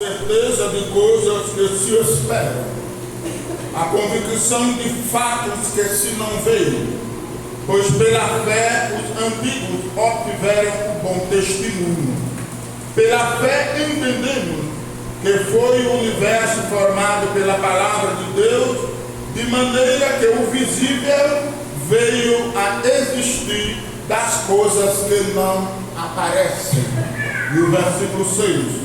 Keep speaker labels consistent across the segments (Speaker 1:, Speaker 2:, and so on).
Speaker 1: certeza de coisas que se esperam, a convicção de fatos que se não veem, pois pela fé os antigos obtiveram o bom testemunho. Pela fé entendemos que foi o universo formado pela palavra de Deus, de maneira que o visível veio a existir das coisas que não aparecem. E o versículo 6.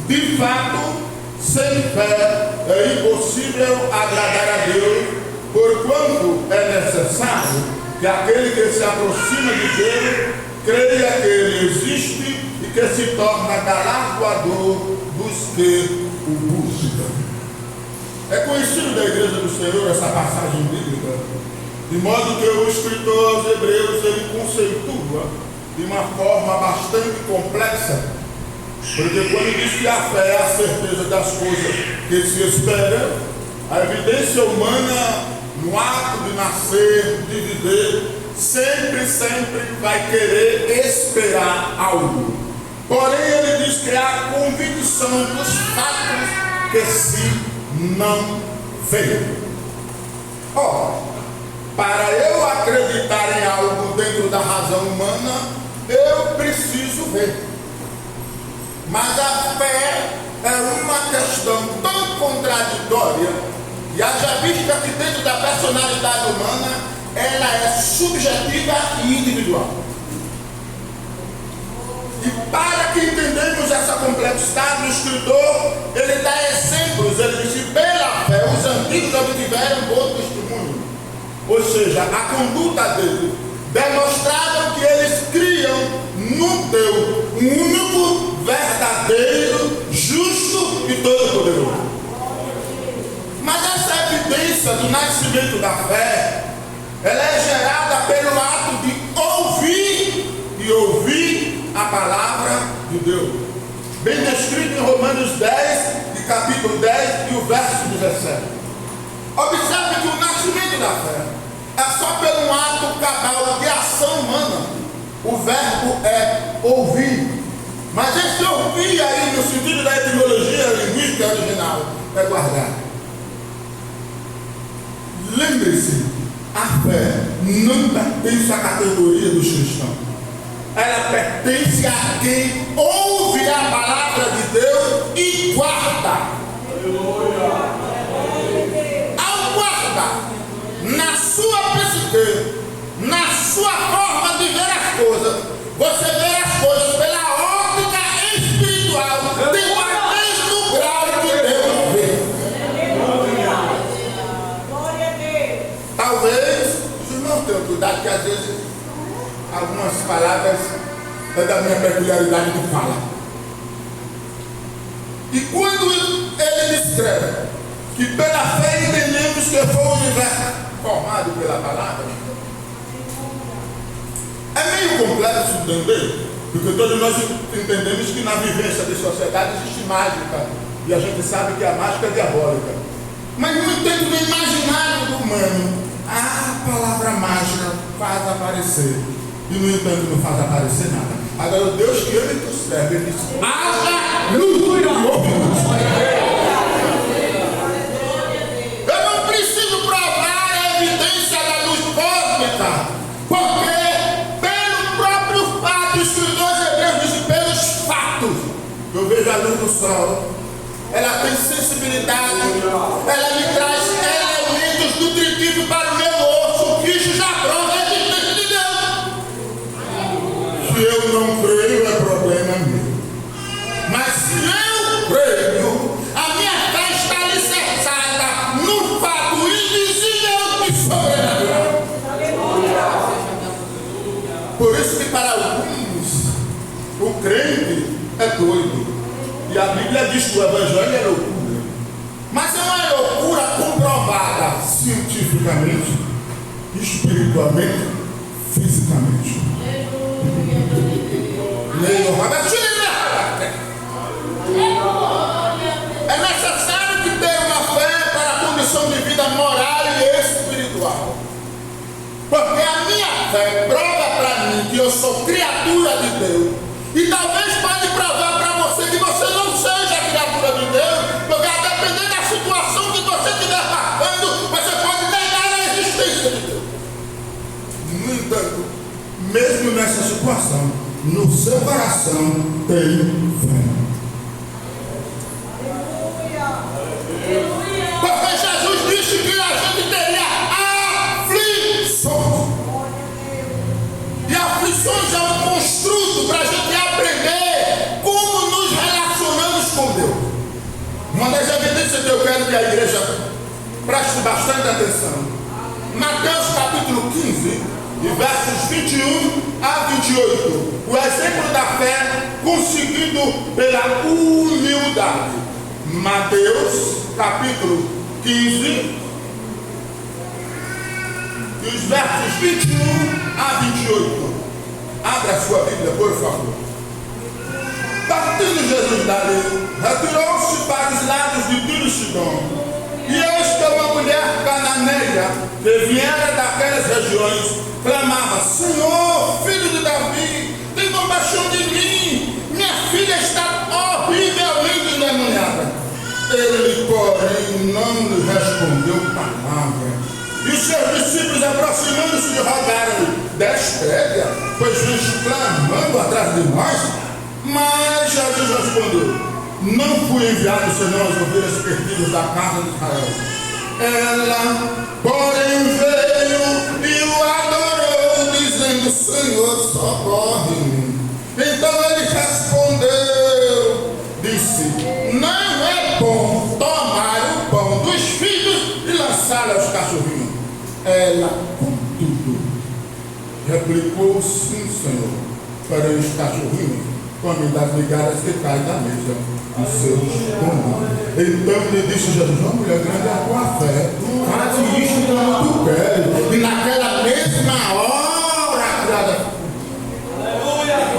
Speaker 1: De fato, sem fé é impossível agradar a Deus, porquanto é necessário que aquele que se aproxima de Deus creia que Ele existe e que se torna galardoador dos que o buscam. É conhecido da Igreja do Senhor essa passagem bíblica, de modo que o escritor aos Hebreus ele conceitua de uma forma bastante complexa. Porque quando diz que a fé é a certeza das coisas que se espera, a evidência humana no ato de nascer, de viver, sempre vai querer esperar algo. Porém ele diz que é a convicção dos fatos que se não veem. Ora, para eu acreditar em algo dentro da razão humana, eu preciso ver. Mas a fé é uma questão tão contraditória, e haja vista que dentro da personalidade humana, ela é subjetiva e individual. E para que entendamos essa complexidade, o escritor, ele dá exemplos, ele diz que pela fé os antigos obtiveram bom testemunho. Ou seja, a conduta dele demonstraram que eles criam num Deus único, verdadeiro, justo e todo-poderoso. Mas essa evidência do nascimento da fé, ela é gerada pelo ato de ouvir a palavra de Deus. Bem descrito em Romanos 10, de capítulo 10 e o verso 17. Observe que o nascimento da fé é só pelo ato cabal de ação humana. O verbo é ouvir. Mas esse ouvir aí, no sentido da etimologia linguística original, é guardar. Lembre-se, a fé não pertence à categoria dos cristãos. Ela pertence a quem ouve a palavra de Deus e guarda. Ao guardar, na sua psique, na sua forma de ver as coisas, você vê as coisas pela ótica espiritual, de uma vez no grau que Deus vê. Talvez os irmãos tenham cuidado, que às vezes algumas palavras é da minha peculiaridade de fala. E quando ele descreve que pela fé entendemos que foi o universo formado pela palavra, é meio complexo entender, porque todos nós entendemos que na vivência de sociedade existe mágica, e a gente sabe que a mágica é diabólica. Mas no entanto, no imaginário do humano, a palavra mágica faz aparecer, e no entanto não faz aparecer nada. Agora o Deus que ele nos serve, ele diz: haja luz! Eu não preciso provar a evidência da luz cósmica, porque pelo próprio fato, o escritor Hebreus diz: pelos fatos, eu vejo a luz do sol, ela tem sensibilidade, ela me traz elementos nutritivos para o meu osso, isso já prova a existência de Deus. Se eu não creio, é problema meu. Mas se eu creio, a minha fé está alicerçada no fato invisível e sobrenatural. Por isso que para alguns o crente é doido. E a Bíblia diz que o Evangelho é loucura. Mas é uma loucura comprovada cientificamente, espiritualmente, fisicamente. É necessário que tenha uma fé para a condição de vida moral e espiritual. Porque a minha fé prova para mim que eu sou criatura de Deus. E talvez pode provar para você que você não seja criatura de no seu coração tem fé. Porque Jesus disse que a gente teria aflições. E aflições é um construto para a gente aprender como nos relacionamos com Deus. Uma das evidências que eu quero que a igreja preste bastante atenção. Mateus capítulo 15, de versos 21 a 28. O exemplo da fé conseguido pela humildade. Mateus capítulo 15, dos versos 21 a 28. Abra a sua Bíblia, por favor. Partindo Jesus dali, retirou-se para os lados de Tiro e Sidom. E eis que uma mulher cananeia, que viera daquelas regiões, clamava: Senhor, filho de Davi, tem compaixão de mim, minha filha está horrivelmente endemoniada. Ele, porém, não lhe respondeu palavra. E os seus discípulos, aproximando-se, lhe rogaram-lhe: despede-a, pois vens clamando atrás de nós. Mas Jesus respondeu: não fui enviado senão as ovelhas perdidas da casa de Israel. Ela, porém, veio e o adorou, dizendo: Senhor, socorre-me. Então ele respondeu, disse: não é bom tomar o pão dos filhos e lançá-lo aos cachorrinhos. Ela, contudo, replicou: sim, Senhor, para os cachorrinhos comem das migalhas que caem da mesa dos seus irmãos. Então lhe disse Jesus: ó mulher, grande é a tua fé, faz isto como tu queres. E naquela mesma hora, criada.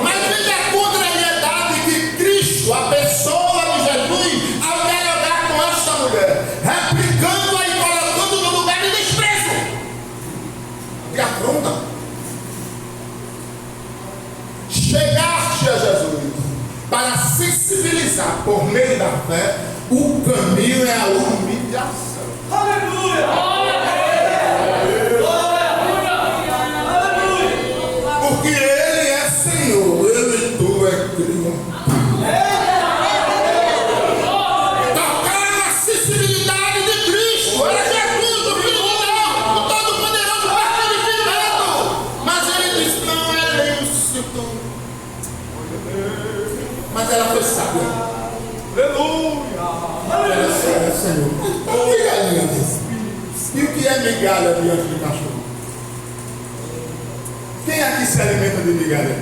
Speaker 1: Mas veja a contrariedade que Cristo, a pessoa de Jesus, ao dialogar com esta mulher, replicando-a e colocando no lugar de desprezo, de afronta. Chegaste a Jesus para sensibilizar por meio da fé. O caminho é a humilhação. Aleluia! Porque Ele é Senhor, eu e tu é Cristo. Tocar na sensibilidade de Cristo. Era Jesus, o Filho de Deus, o Todo-Poderoso, o Pai Perfeito. Mas Ele disse: não é lícito. Mas ela foi sábia. Aleluia! Ela Senhor. Migalha. E o que é migalha diante de cachorro? Quem aqui se alimenta de migalha?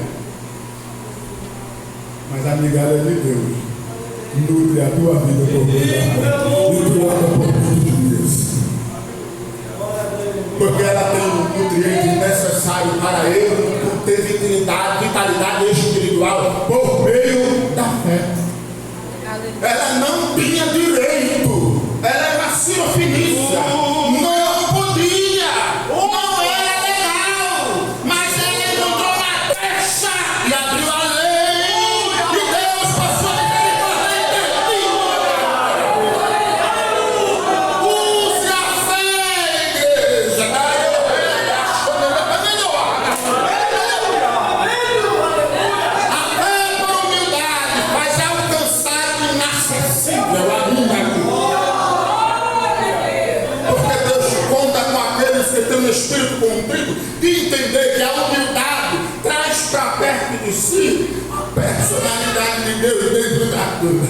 Speaker 1: Mas a migalha é de Deus. Nutre a tua vida por meio. E tu anda por muitos dias. Porque ela tem o nutriente necessário para ele ter vitalidade espiritual por meio da fé. Ela não tinha direito, ela era cirofinícia, não podia, não era legal, mas ela encontrou na brecha e abriu a lei, e Deus passou a misericórdia. Use a fé, igreja. Tem um espírito contrito de entender que a humildade traz para perto de si a personalidade de Deus dentro da tua.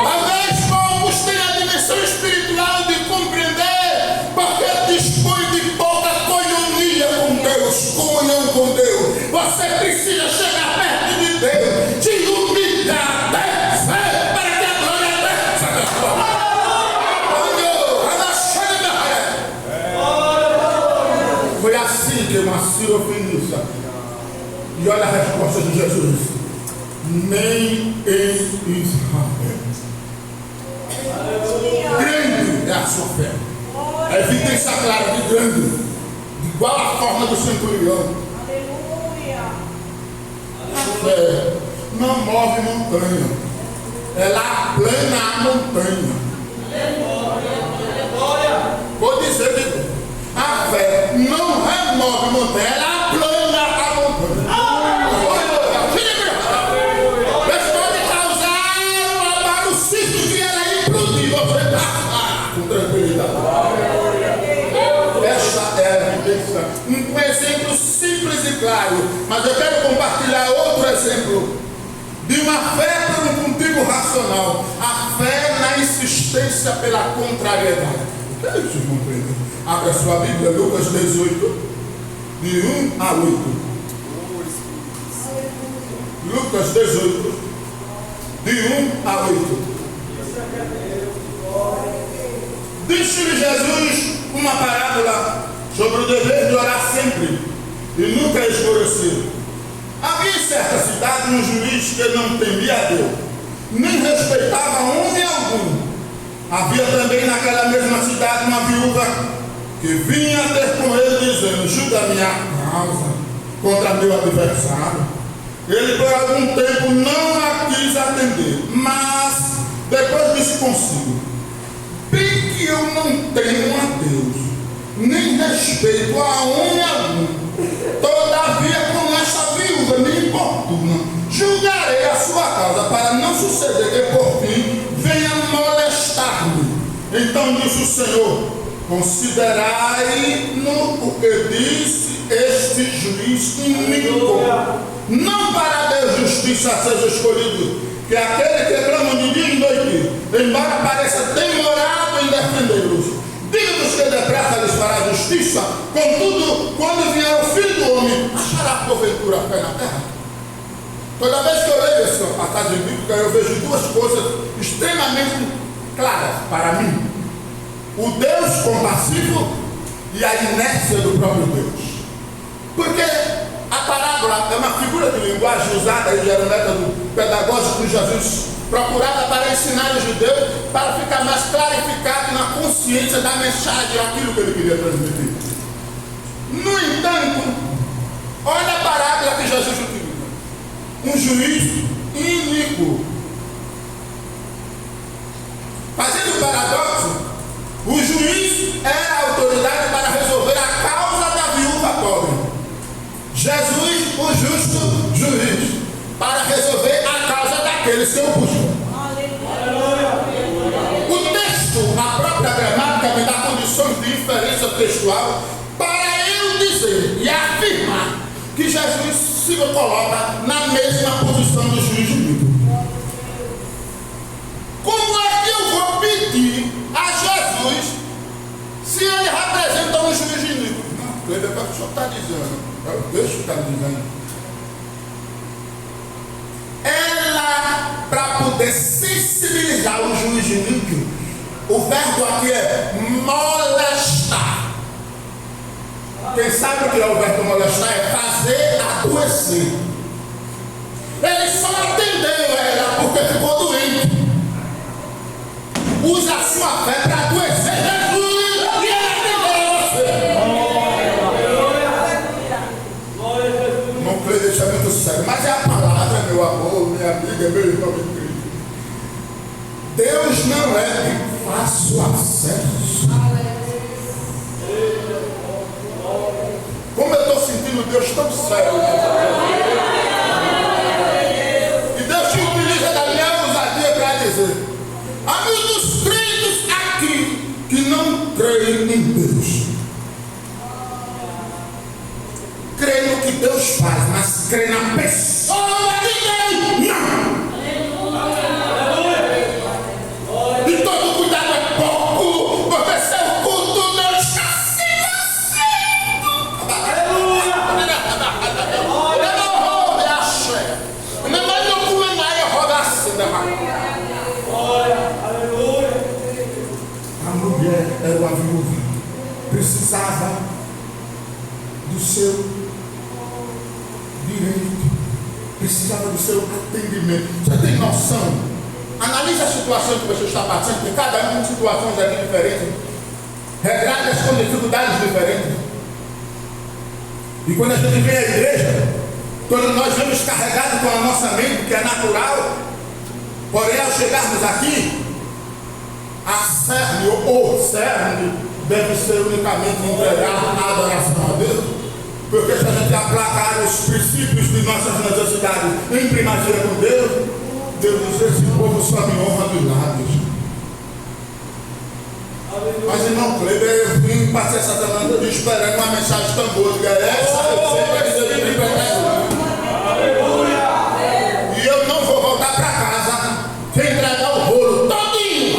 Speaker 1: Talvez poucos tenham a dimensão espiritual de compreender, porque dispõe de pouca coinonia com Deus, comunhão com Deus. Você precisa chegar perto de Deus, te humilhar até fé, para que a glória desça. Foi assim que uma cirofinícia. E olha a resposta de Jesus: nem em Israel. Grande é a sua fé. A evidência clara de grande, igual a forma do centurião. A fé não move montanha, ela aplana a montanha. um exemplo simples e claro, mas eu quero compartilhar outro exemplo de uma fé por um motivo racional, a fé na insistência pela contrariedade. Quero que vocês compreendam. Abre a sua Bíblia, Lucas 18, de 1 a 8. Lucas 18, de 1 a 8. Disse-lhe Jesus uma parábola sobre o dever de orar sempre e nunca esmorecer. Havia em certa cidade um juiz que não temia a Deus, nem respeitava homem algum. Havia também naquela mesma cidade uma viúva que vinha ter com ele dizendo: julga minha causa contra meu adversário. Ele por algum tempo não a quis atender, mas depois disse consigo: bem que eu não tenho a Deus, nem respeito a homem algum, todavia com esta viúva me importuna, julgarei a sua causa, para não suceder que por fim venha molestar-me. Então disse o Senhor: considerai-no o que disse este juiz iníquo. Não para Deus justiça seja escolhido, que aquele que clama de dia e noite, embora pareça demorado em defendê-los, diga-nos que depressa lhes fará justiça. Contudo, quando vier o Filho do Homem, achará porventura fé na terra? Toda vez que eu leio essa passagem bíblica, eu vejo duas coisas extremamente claras para mim: o Deus compassivo e a inércia do próprio Deus. Porque a parábola é uma figura de linguagem usada, e era um método pedagógico que Jesus procurava para ensinar os judeus, para ficar mais clarificado na consciência da mensagem, aquilo que ele queria transmitir. No entanto, olha a parábola que Jesus utiliza: um juiz iníquo. Fazendo o paradoxo, o juiz era a autoridade para resolver a causa da viúva pobre. Jesus, o justo juiz, para resolver a causa daqueles que o buscam. O texto, a própria gramática, me dá condições de inferência textual para eu dizer e afirmar que Jesus se coloca na mesma posição do juiz jurídico. Como é que eu vou pedir a Jesus se ele representa um juiz jurídico? Não, ele é o que o senhor está dizendo. É o Deus que está dizendo. Ela, para poder sensibilizar o juiz jurídico, o verbo aqui é molestar. Quem sabe o que é o verbo molestar? É fazer adoecer. Ele só atendeu ela porque ficou doente. Usa a sua fé para adoecer Jesus e ele atendeu você. Não creio, deixa muito sério, mas é a palavra, meu amor, minha amiga, meu irmão em Cristo. Deus não é de fácil acesso. Como eu estou sentindo Deus tão sério. E Deus te utiliza da minha ousadia para dizer: há muitos crentes aqui que não creem em Deus. Creem no que Deus faz, mas creem na pessoa de Deus. Não! E todo cuidado é pouco, porque seu culto não está sendo aceito. Aleluia! A mulher era uma viúva, precisava do seu direito, precisava do seu atendimento. Você tem noção? Analise a situação que você está passando, porque cada um tem situações aqui diferentes, regradas com dificuldades diferentes. E quando a gente vem à igreja, quando nós vamos carregados com a nossa mente, que é natural, porém ao chegarmos aqui, a cerne ou o cerne deve ser unicamente entregar a adoração a Deus, porque se a gente aplacar os princípios de nossas necessidades em primazia com Deus, Deus diz: esse povo só me honra dos lábios. Mas irmão Kleber, eu vim passar essa semana toda esperando uma mensagem tão boa. Essa eu sei que você vem pregar. E eu não vou voltar para casa sem entregar o rolo todinho.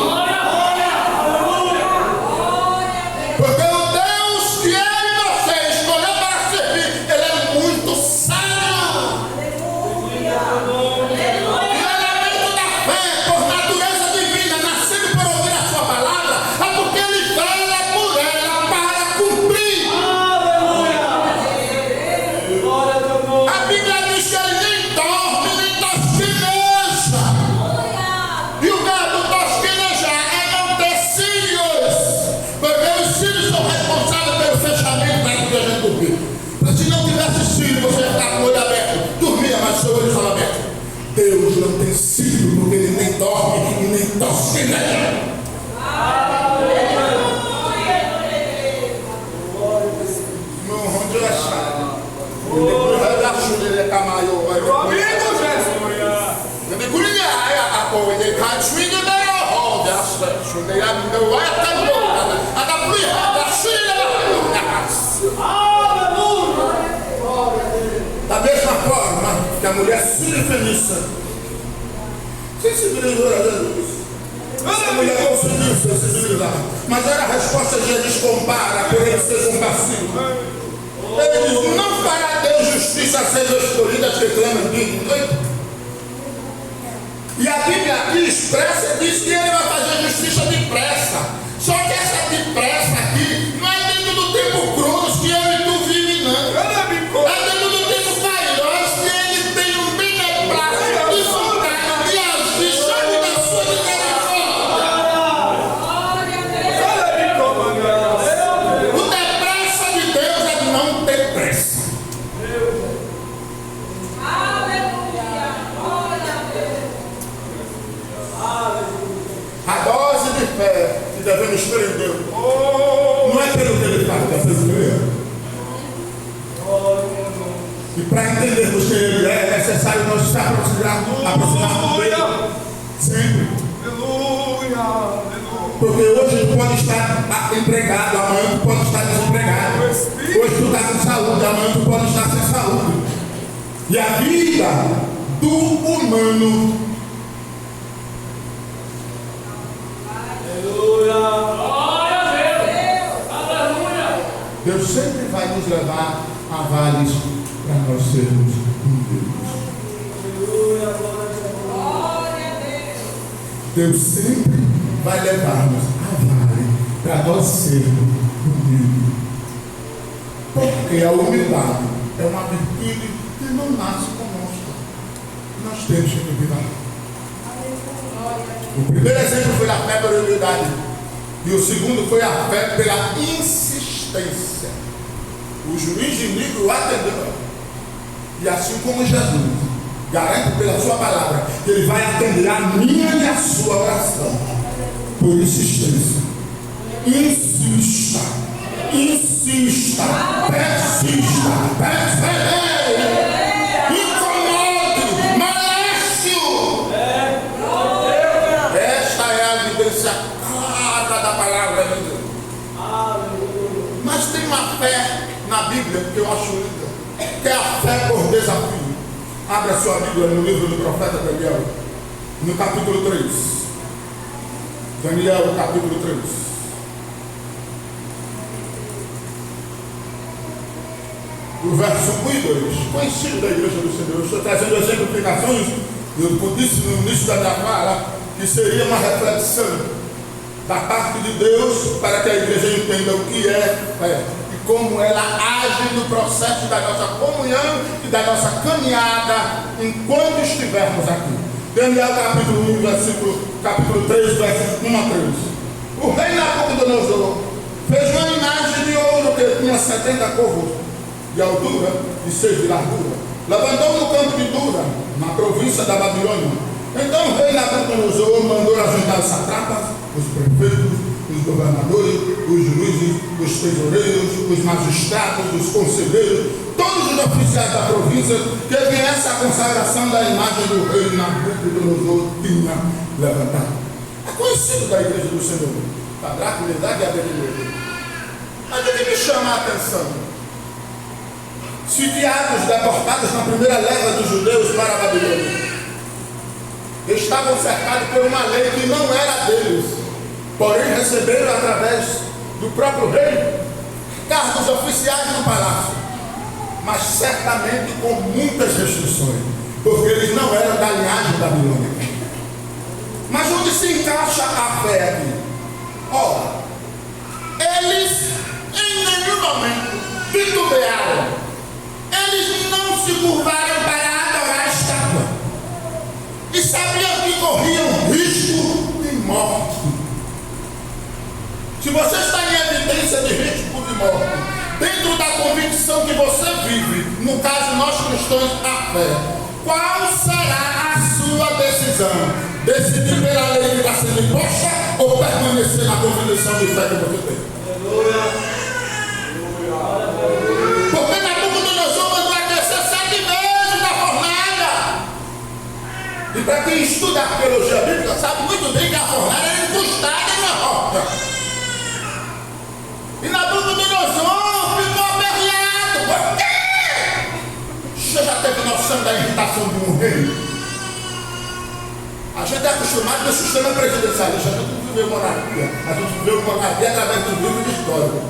Speaker 1: Porque o Deus que eu e você escolheu para servir, Ele é muito sábio. E o elemento da fé, por natureza divina, nascido por ouvir a sua palavra, é porque Ele vela por ela para cumprir. A Bíblia diz que Ele nem dorme, nem tosqueneja. E o verbo tosquenejar é não ter cílios, porque os cílios são responsáveis pelo fechamento da igreja dormir. Se não tivesse cílio, você ia ficar com o olho aberto, dormia, mas seu olho estava aberto. Deus não tem cílio, porque Ele nem dorme e nem tosqueneja. Meu onde eu achava? Depois vai dar chuva, ele é camaio. Da mesma forma que a mulher sírio-fenícia sensibilizou a Jesus. Essa mulher não se sensibilizar, mas era a resposta de Jesus compara por ele ser compassivo. Ele diz: não fará Deus justiça a seja escolhida que clama digno. E a Bíblia aqui expressa, diz que Ele vai fazer justiça depressa. Só que essa depressa aqui não é dentro do tempo cronos que eu e tu vive, não. É dentro do tempo kairos que Ele tem um beneplácito de vontade e agir sobre da sua misericórdia. O depressa de Deus é não ter pressa. A dose de fé que devemos ter em Deus não é pelo que Ele faz, é pelo que Ele é. E para entendermos quem Ele é necessário nós estar aproximados dele sempre. Porque hoje tu pode estar empregado, amanhã tu pode estar desempregado. Hoje tu está com saúde, amanhã tu pode estar sem saúde. E a vida do humano, Deus sempre vai nos levar a vales para nós sermos humildes. Deus sempre vai levar-nos a vale para nós sermos humildes. Porque a humildade é uma virtude que não nasce conosco. Nós temos que cultivar. O primeiro exemplo foi a fé pela humildade. E o segundo foi a fé pela insistência. O juiz de Nínive o atendeu. E assim como Jesus garante pela sua palavra que Ele vai atender a minha e a sua oração. Por insistência. Insista. Insista. Persista. Persevere. Incomode. Moleste-o. Esta é a evidência clara da palavra de Deus. Mas tem uma fé na Bíblia que eu acho linda, que é a fé por desafio. Abra a sua Bíblia no livro do profeta Daniel, no capítulo 3. Daniel, capítulo 3. O verso 1 e 2. Conhecido da igreja do Senhor. Eu estou trazendo exemplificações. Eu disse no início da minha fala que seria uma reflexão da parte de Deus para que a igreja entenda o que é e como ela age no processo da nossa comunhão e da nossa caminhada enquanto estivermos aqui. Daniel capítulo 1, capítulo 3, versos 1 a 3. O rei Nabucodonosor fez uma imagem de ouro que tinha 70 côvados de altura e 6 de largura. Levantou no campo de Dura, na província da Babilônia. Então o rei Nabucodonosor mandou ajuntar os satrapas, os prefeitos, os governadores, os juízes, os tesoureiros, os magistrados, os conselheiros, todos os oficiais da província que viessem a consagração da imagem do rei Nabucodonosor tinha levantado. É conhecido da igreja do Senhor Sadraque, Mesaque e Abednego. Mas o que me chama a atenção? Sitiados, deportados na primeira leva dos judeus para a Babilônia, estavam cercados por uma lei que não era deles, porém receberam através do próprio rei cargos oficiais no palácio, mas certamente com muitas restrições, porque eles não eram da linhagem babilônica. Mas onde se encaixa a fé aqui? Ora, eles em nenhum momento titubearam, eles não se curvaram para adorar a estátua, e sabiam que corriam risco de morte. Se você está em evidência de risco de morte, dentro da convicção que você vive, no caso nós cristãos, a fé, qual será a sua decisão? Decidir pela lei que está sendo imposta ou permanecer na convicção de fé que você tem? Porque Nabucodonosor mandou aquecer 7 vezes na fornalha. E para quem estuda arqueologia bíblica sabe muito bem que a fornalha era encostada na rocha. E Nabucodonosor ficou aperreado. Por quê? Você já teve noção da irritação de um rei? A gente é acostumado com o sistema presidencialista. A gente não viveu monarquia. A gente viveu monarquia através do livro de história.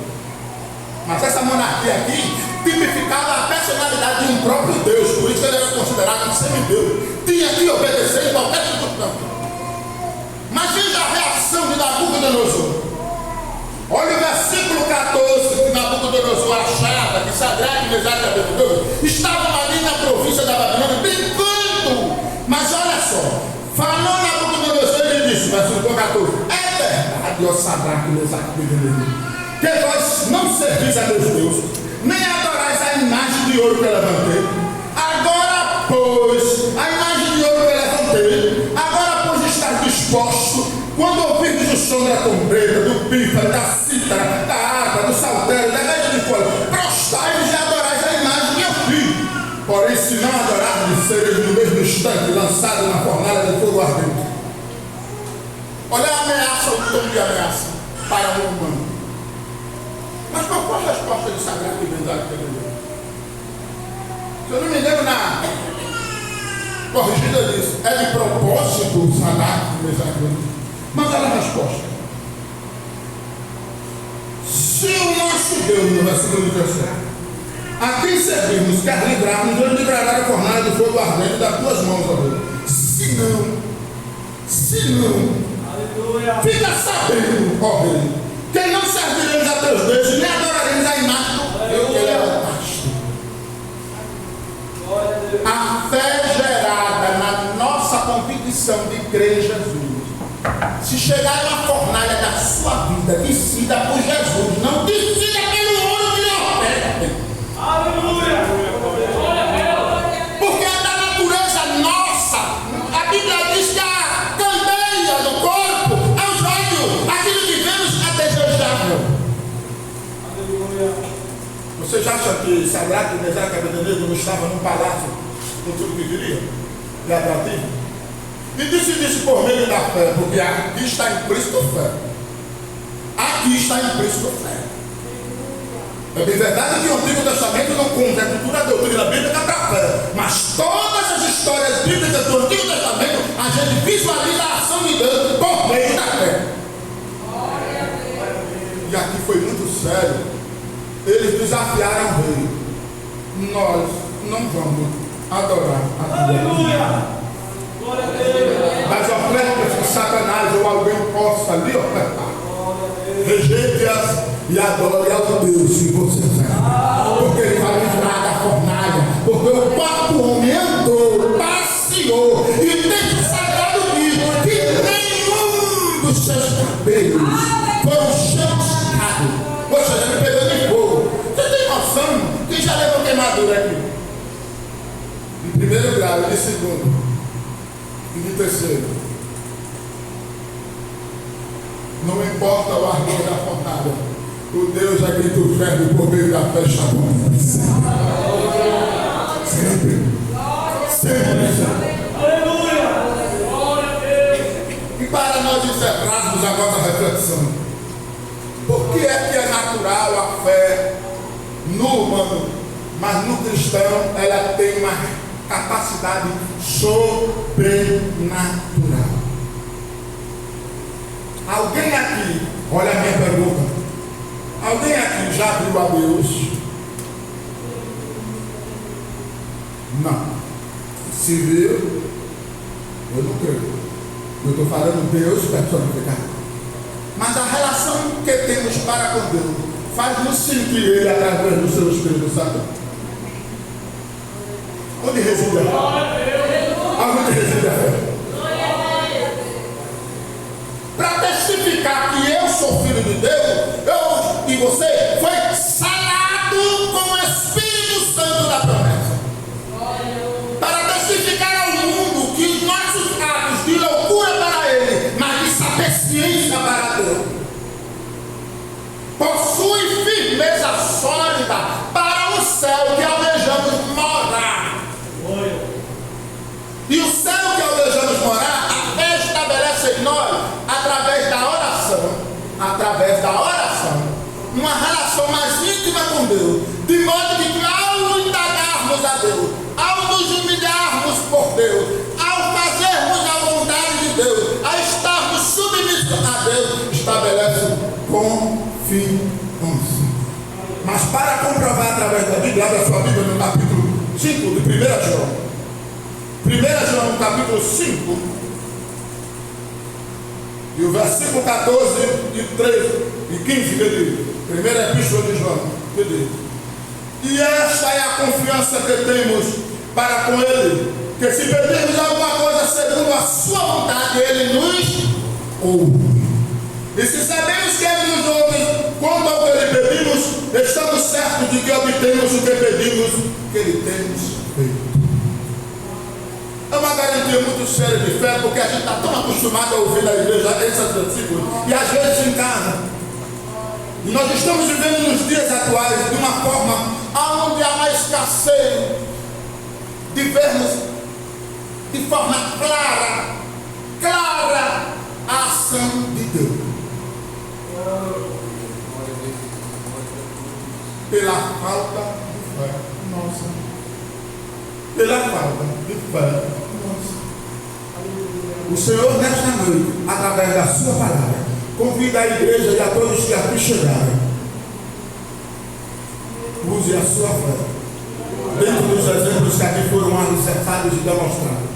Speaker 1: Mas essa monarquia aqui tipificava a personalidade de um próprio Deus. Por isso ele era considerado um semideus. Tinha que obedecer em qualquer circunstância. Mas veja a reação de Nabucodonosor. Olha o versículo 14 que Nabucodonosor achava que Sadraque, Mesaque e Abednego estavam ali na província da Babilônia brincando. Mas olha só, falou Nabucodonosor e ele disse, versículo 14, é verdade, ó Sadraque, Mesaque e Abednego, que vós não servis a meus deuses, nem adorais a imagem de ouro que eu levantei. Agora, pois, a imagem de ouro que eu levantei, agora, pois, está disposto, quando ouvirdes o som da trombeta, do pífaro, da cítara, da harpa, do saltério, da gaita de folha, prostrai-vos e adorais a imagem que eu fiz. Porém, se não adorardes, sereis no mesmo instante lançado na fornalha de fogo ardente. Olha a ameaça, o tom de ameaça para o humano. Mas qual foi a resposta de Sadraque, Mesaque e Abednego? Se eu não me engano, na corrigida disso, é de propósito Sadraque, Mesaque e Abednego. Mas olha a resposta. Se o nosso Deus, no versículo 17, a quem servimos, quer livrar-nos, ele livrará a fornalha do fogo ardente das tuas mãos, ó Deus. Se não, fica sabendo, ó Rei, que não serviremos a teus deuses, nem adoraremos a imagem do que levantaste. A fé gerada na nossa convicção de crer em Jesus. Se chegar uma fornalha da sua vida, decida por Jesus, não decida pelo ouro que lhe oferta. Aleluia! Porque é da natureza nossa. A Bíblia diz que a candeia do corpo é os olhos. Aquilo que vemos é desejável. Aleluia! Vocês acham que Sadraque, Mesaque e Abednego não estavam num palácio com tudo que queria? É atrativo? E disse por meio da fé, porque aqui está implícito fé. Aqui está implícito fé. É bem verdade que o Antigo Testamento não conta, é cultura doutrina bíblica para a fé. Mas todas as histórias bíblicas do Antigo Testamento, a gente visualiza a ação de Deus por meio da fé. E aqui foi muito sério. Eles desafiaram o rei. Nós não vamos adorar a Deus. Mas ofertas que Satanás ou alguém possa lhe ofertar, rejeite-as e adore ao Deus que você serve, porque ele vai livrar da fornalha, porque o quarto homem andou, passeou e o texto sagrado diz que nenhum dos seus cabelos foram chamuscados, ou seja, ele pegou de fogo. Você tem noção? Quem já levou queimadura aqui? Em primeiro grau e em segundo. E de terceiro, não importa o ardor da fornalha, o Deus a quem tu ferve por meio da fé está com você. Sempre. Aleluia! E para nós encerrarmos a nossa reflexão, Mas no cristão ela tem uma capacidade sobrenatural. Alguém aqui, olha a minha pergunta, alguém aqui já viu a Deus? Não. Se viu, eu não creio. Eu estou falando Deus personificado. Mas a relação que temos para com Deus faz-nos sentir Ele através do seu Espírito Santo. Onde reside a fé? Aonde reside a fé? Para testificar que eu sou filho de Deus, eu e você foi salado com o Espírito Santo da promessa. Para testificar ao mundo que os nossos atos de loucura para Ele, mas de sapiência para Deus, possui firmeza sólida para o céu que almejamos morar. E o céu que almejamos morar, a fé estabelece em nós através da oração, uma relação mais íntima com Deus, de modo que ao indagarmos a Deus, ao nos humilharmos por Deus, ao fazermos a vontade de Deus, a estarmos submissos a Deus, estabelece confiança. Mas para comprovar através da Bíblia, abre a sua Bíblia no capítulo 5 de 1 João. 1 João, capítulo 5, e o versículo 14 e 13 e 15 que diz, primeira epístola de João, que diz: e esta é a confiança que temos para com Ele, que se pedirmos alguma coisa segundo a sua vontade, Ele nos ouve. E se sabemos que Ele nos ouve quanto ao que lhe pedimos, estamos certos de que obtemos o que pedimos, que Ele temos feito. É uma garantia muito séria de fé, porque a gente está tão acostumado a ouvir na igreja esses versículos, e às vezes em casa. E nós estamos vivendo nos dias atuais de uma forma onde há uma escassez de vermos de forma clara a ação de Deus. Pela falta de fé nossa. Pela falta de fé nossa. O Senhor, nesta noite, através da sua palavra, convida a igreja e a todos que aqui chegarem. Use a sua fé dentro dos exemplos que aqui foram alicerçados e demonstrados,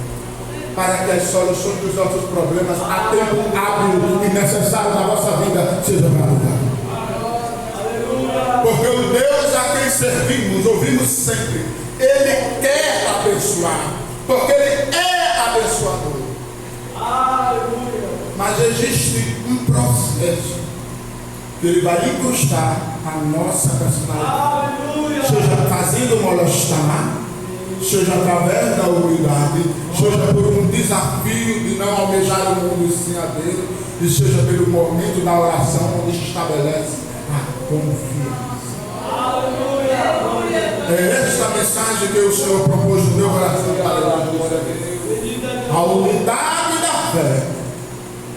Speaker 1: para que as soluções dos nossos problemas a tempo hábil e necessário na vossa vida sejam praticadas. Porque o Deus a quem servimos, ouvimos sempre, Ele quer abençoar, porque Ele é abençoador. Mas existe um processo que Ele vai incrustar a nossa personalidade, seja fazendo molestar, seja através da humildade, seja por um desafio de não almejar o mundo sem a Deus, e seja pelo momento da oração onde se estabelece a confiança. É esta mensagem que o Senhor propôs no meu coração para você. A unidade da fé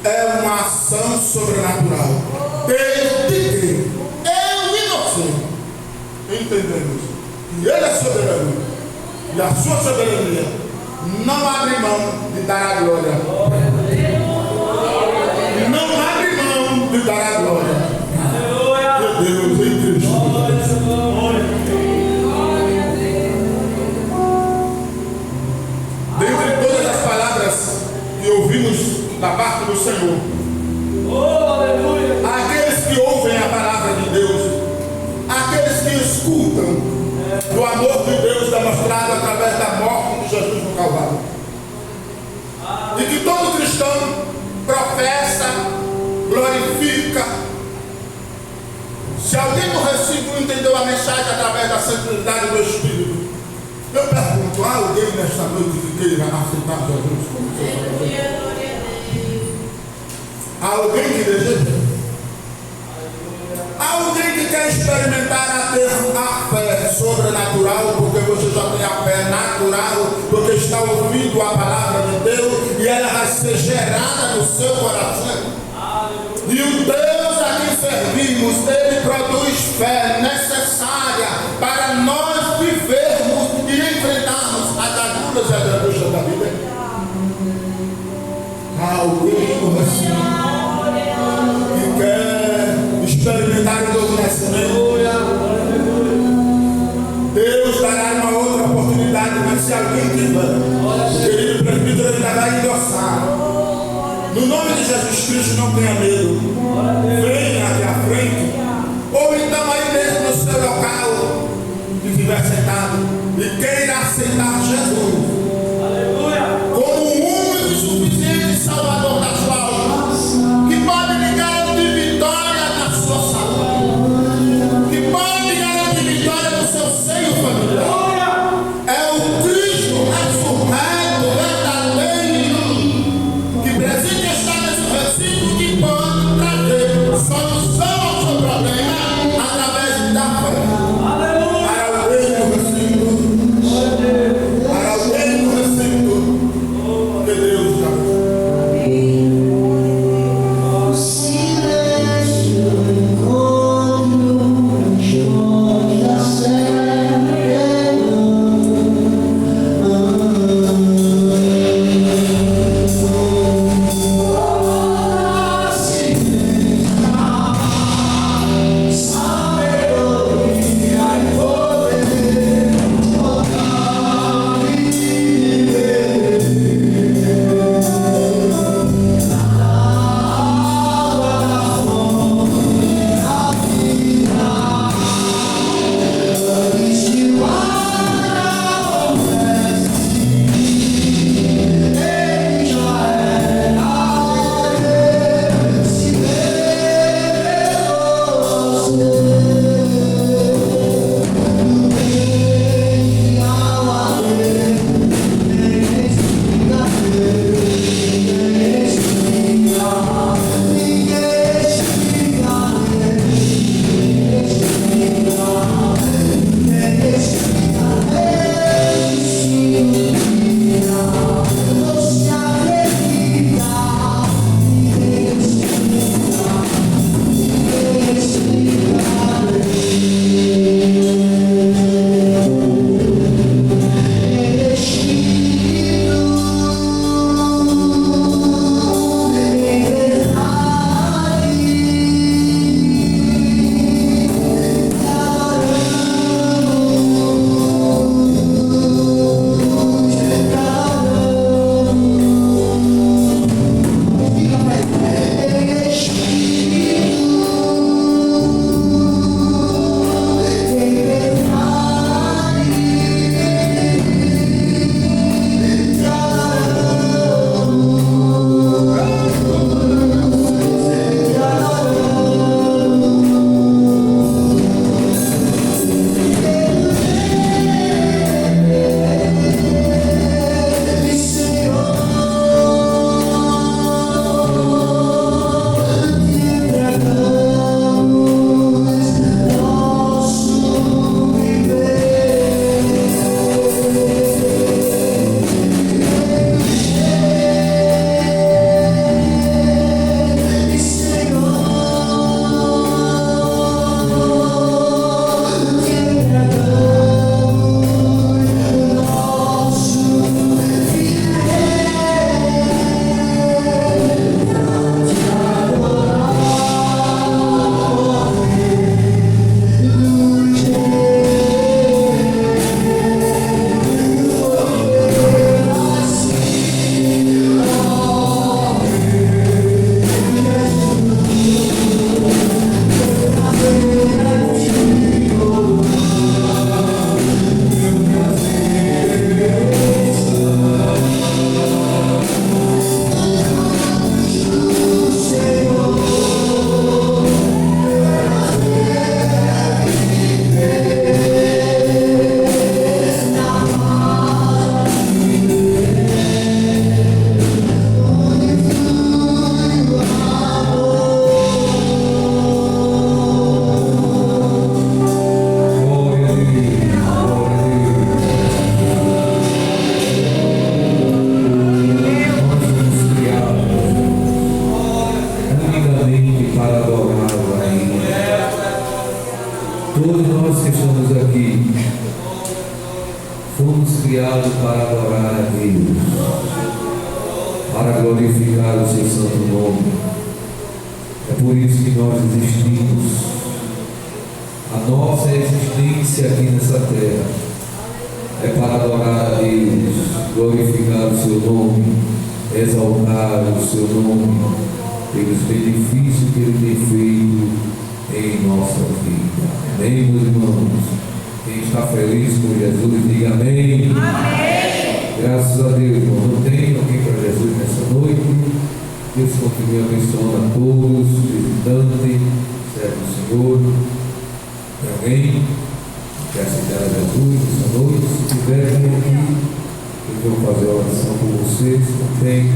Speaker 1: é uma ação sobrenatural, desde que eu e você entendemos que Ele é soberano e a sua soberania não abre mão de dar a glória. Não abre mão de dar a glória de Deus em Cristo. Dentre todas as palavras que ouvimos da parte do Senhor, aqueles que ouvem a palavra de Deus, aqueles que escutam do amor de Deus demonstrado através da morte de Jesus no Calvário, e que todo cristão professa, glorifica. Se alguém no recinto entendeu a mensagem através da simplicidade do Espírito, eu pergunto: há alguém nesta noite que queira aceitar Jesus como seu Salvador? Há alguém que deseja? Há alguém que quer experimentar a ter a fé sobrenatural, porque você já tem a fé natural, porque está ouvindo a palavra de Deus e ela vai ser gerada no seu coração. E o Deus a quem servimos, Ele produz fé necessária para nós viver se alguém tiver, querido presbítero, ele vai endossar. No nome de Jesus Cristo, não tenha medo. Venha aqui à frente. Ou então aí mesmo no seu local, que estiver sentado, e queira aceitar Jesus como o único e suficiente Salvador da sua alma, que pode lhe garantir vitória na sua saúde, que pode lhe garantir vitória no seu seio familiar. É o Cristo ressurreto, verdadeiro, que presente está nesse recinto, que pode trazer solução ao seu problema através da fé. Para o reino do recinto, para o reino do recinto, que Deus já
Speaker 2: criados para adorar a Deus, para glorificar o seu santo nome. É por isso que nós existimos. A nossa existência aqui nessa terra é para adorar a Deus. glorificar o seu nome, exaltar o seu nome, pelos benefícios que ele tem feito em nossa vida. Amém, meus irmãos? Quem está feliz com Jesus, diga amém. Amém. Graças a Deus, irmão. Não tem alguém para Jesus nessa noite. Deus continue abençoando a todos, visitantes, servo do Senhor. Alguém quer aceitar a Jesus nessa noite? Se tiver, vem aqui. Eu vou fazer a oração com vocês. Não tem.